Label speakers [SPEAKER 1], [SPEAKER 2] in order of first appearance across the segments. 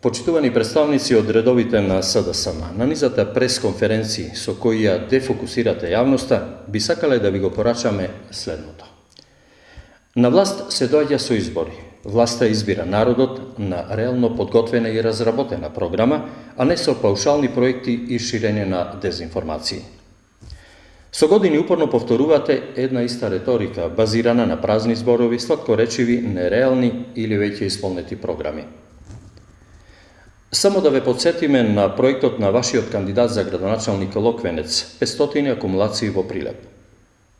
[SPEAKER 1] Почитувани представници од редовите на СДСМ, на низата прес-конференцiji со кои ја дефокусирате јавноста, би сакале да ви го порачаме следното. На власт се доаѓа со избори. Власта избира народот на реално подготвена и разработена програма, а не со паушални проекти и ширење на дезинформации. Со години упорно повторувате една иста реторика, базирана на празни зборови, сладкоречиви, нереални или веќе исполнети програми. Само да ве подсетиме на проектот на вашиот кандидат за градоначалник Локвенец, 500 акумулации во Прилеп.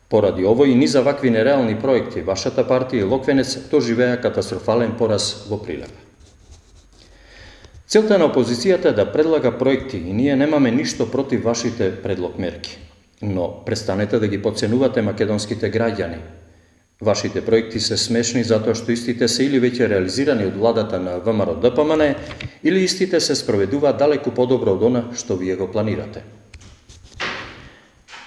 [SPEAKER 1] Поради овој и низа вакви нереални проекти, вашата партија и Локвенец доживеа катастрофален пораз во Прилеп. Целта на опозицијата е да предлага проекти и ние немаме ништо против вашите предлог-мерки. Но престанете да ги подценувате македонските граѓани. Вашите проекти се смешни затоа што истите се или веќе реализирани од владата на ВМРО-ДПМН, или истите се спроведуваат далеку подобро од она што вие го планирате.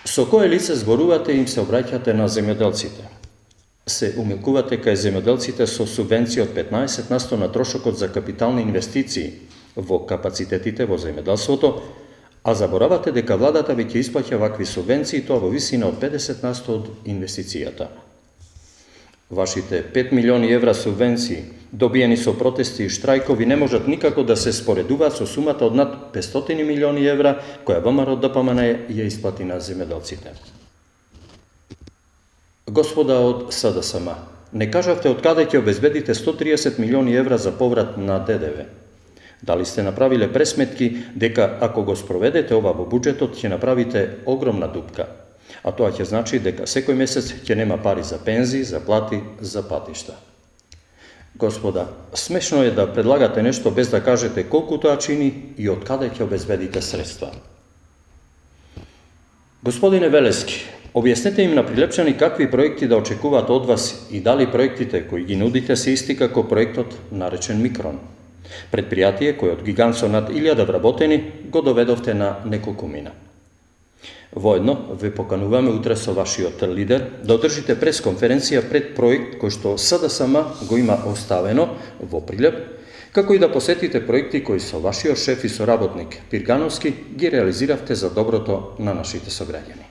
[SPEAKER 1] Со кое лице зборувате и им се обраќате на земјоделците? Се умилкувате кај земјоделците со субвенција од 15% на трошокот за капитални инвестиции во капацитетите во земјоделството, а заборавате дека владата веќе исплаќа вакви субвенции, тоа во висина од 50% од инвестицијата. Вашите 5 милиони евра субвенции, добиени со протести и штрајкови, не можат никако да се споредуваат со сумата од над 500 милиони евра која ВМРО-ДПМН ја исплати на земјоделците. Господа од СДСМ, не кажавте од каде ќе обезбедите 130 милиони евра за поврат на ДДВ. Дали сте направиле пресметки дека ако го спроведете ова во буџетот ќе направите огромна дупка, а тоа ќе значи дека секој месец ќе нема пари за пензии, за плати, за патишта. Господа, смешно е да предлагате нешто без да кажете колку тоа чини и од каде ќе обезбедите средства. Господине Велески, објаснете им на прилепчани какви проекти да очекуваат од вас и дали проектите кои ги нудите се исти како проектот наречен Микрон. Предпријатие кој од гигант со над 1000 вработени го доведовте на неколкумина. Воедно ве покануваме утре со вашиот лидер да одржите пресконференција пред проект кој што СДСМ го има оставено во Прилеп, како и да посетите проекти кои со вашиот шеф и соработник Пиргановски ги реализиравте за доброто на нашите сограѓани.